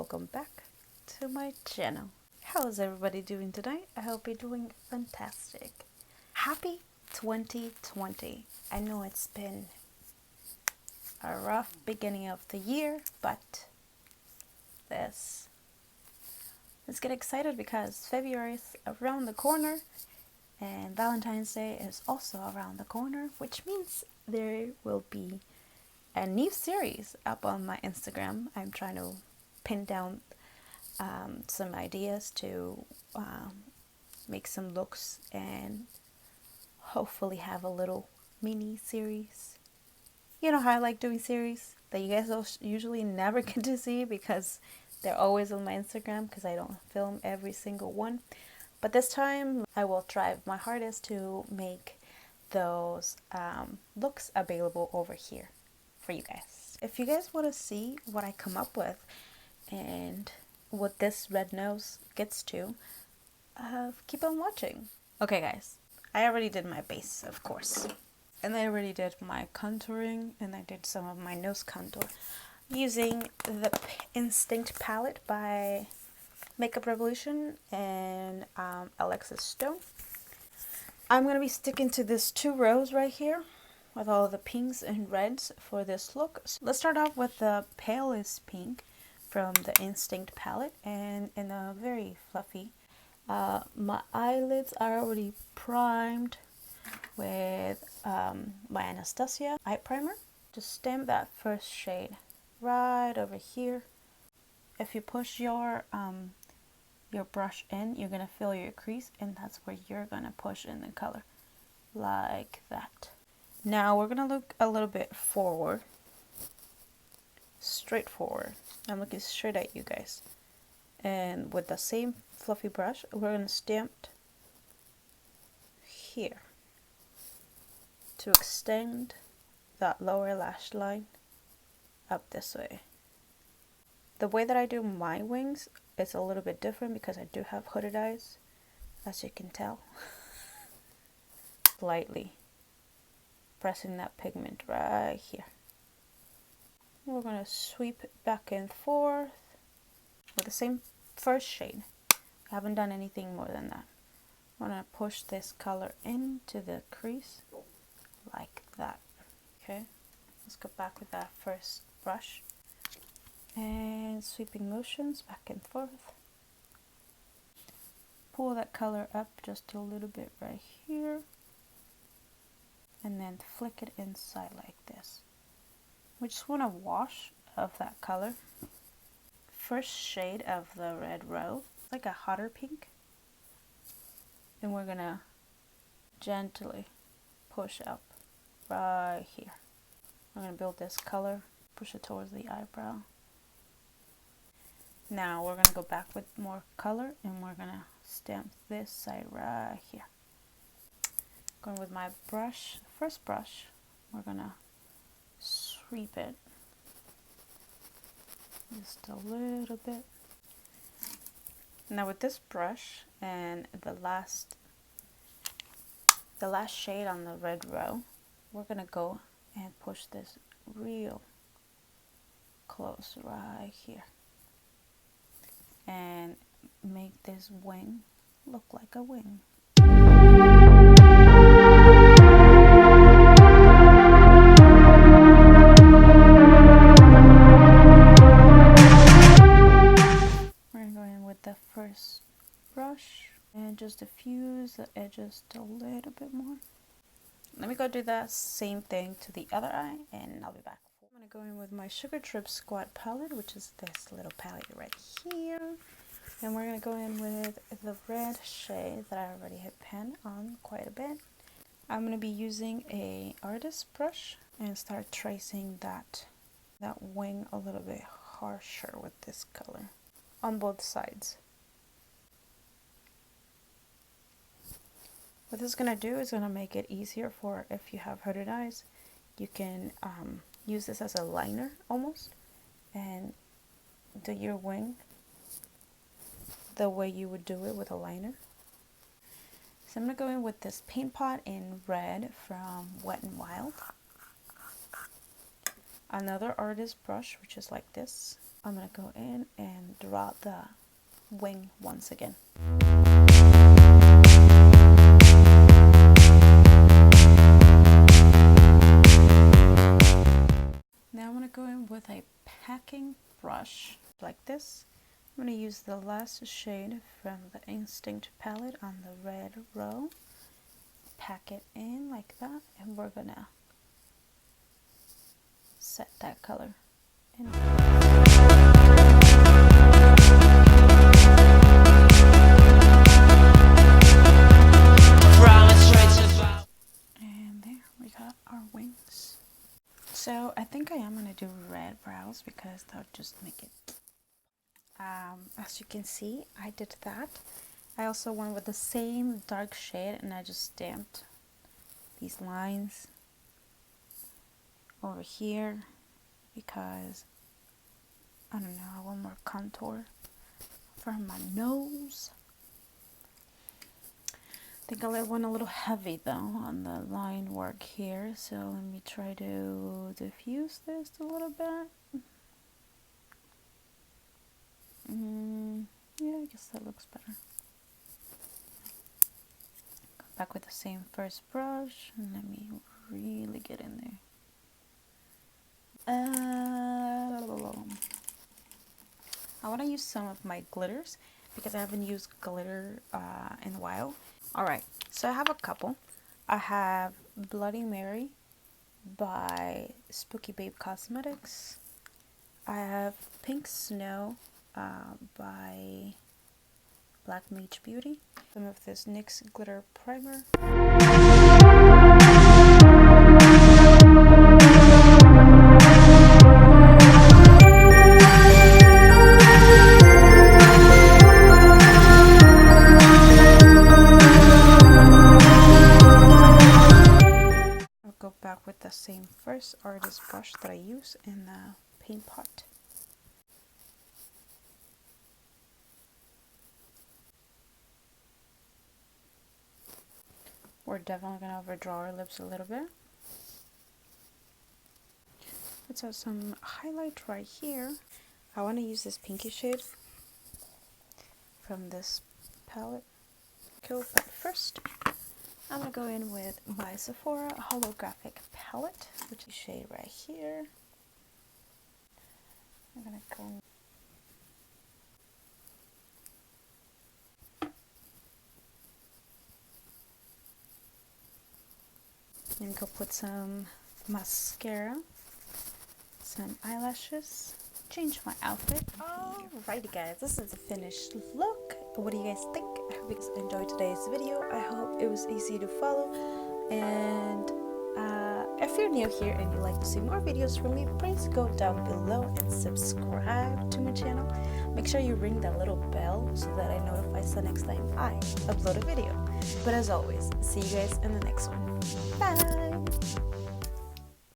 welcome back to my channel. How's everybody doing tonight? I hope you're doing fantastic. Happy 2020. I know it's been a rough beginning of the year, but let's get excited because February is around the corner and Valentine's Day is also around the corner, which means there will be a new series up on my Instagram. I'm trying to pin down some ideas to make some looks and hopefully have a little mini series. You know how I like doing series that you guys usually never get to see because they're always on my Instagram because I don't film every single one. But this time I will try my hardest to make those looks available over here for you guys. If you guys want to see what I come up with and what this red nose gets to, keep on watching. Okay guys, I already did my base, of course, and I already did my contouring, and I did some of my nose contour using the Instinct palette by Makeup Revolution and Alexis Stone. I'm going to be sticking to this 2 rows right here with all the pinks and reds for this look. So let's start off with the palest pink from the Instinct palette, and in a very fluffy. My eyelids are already primed with my Anastasia eye primer. Just stamp that first shade right over here. If you push your brush in, you're gonna feel your crease, and that's where you're gonna push in the color, like that. Now we're gonna look a little bit forward, straight forward. I'm looking straight at you guys, and with the same fluffy brush, we're gonna stamp here to extend that lower lash line up this way. The way that I do my wings is a little bit different because I do have hooded eyes, as you can tell. Lightly pressing that pigment right here. We're going to sweep it back and forth with the same first shade. I haven't done anything more than that. I'm going to push this color into the crease like that. Okay, let's go back with that first brush and sweeping motions back and forth. Pull that color up just a little bit right here, and then flick it inside like this. We just want a wash of that color. First shade of the red row, like a hotter pink, and we're gonna gently push up right here. We're gonna build this color, push it towards the eyebrow. Now we're gonna go back with more color, and we're gonna stamp this side right here. Going with my brush, first brush, we're gonna sweep it just a little bit. Now with this brush and the last shade on the red row, we're gonna go and push this real close right here and make this wing look like a wing. The first brush and just diffuse the edges a little bit more. Let me go do that same thing to the other eye, and I'll be back. I'm going to go in with my Sugar Trip Squad palette, which is this little palette right here, and we're going to go in with the red shade that I already had pen on quite a bit. I'm going to be using a artist brush and start tracing that wing a little bit harsher with this color on both sides. What this is going to do is going to make it easier for if you have hooded eyes. You can use this as a liner almost and do your wing the way you would do it with a liner. So I'm going to go in with this paint pot in red from Wet n Wild. Another artist brush, which is like this. I'm gonna go in and draw the wing once again. Now I'm gonna go in with a packing brush like this. I'm gonna use the last shade from the Instinct palette on the red row. Pack it in like that, and we're gonna set that color in. And there we got our wings. So I think I am gonna do red brows because that would just make it. As you can see, I did that. I also went with the same dark shade and I just stamped these lines over here because I don't know, I want more contour for my nose. I think I went a little heavy though on the line work here, so let me try to diffuse this a little bit. Yeah, I guess that looks better. Go back with the same first brush and let me really get in there. I want to use some of my glitters because I haven't used glitter in a while. Alright, so I have a couple. I have Bloody Mary by Spooky Babe Cosmetics. I have Pink Snow by Black Mage Beauty. Some of this NYX glitter primer. I'll go back with the same first artist brush that I use in the paint pot. We're definitely going to overdraw our lips a little bit. Let's have some highlight right here. I want to use this pinky shade from this palette. Cool, but first I'm going to go in with my Sephora holographic palette, which is shade right here. I'm going to go and go put some mascara, some eyelashes, change my outfit. Alrighty guys, this is the finished look. What do you guys think? I hope you guys enjoyed today's video. I hope it was easy to follow, and if you're new here and you'd like to see more videos from me, please go down below and subscribe to my channel. Make sure you ring that little bell so that I notify you the next time I upload a video. But as always, see you guys in the next one. Bye!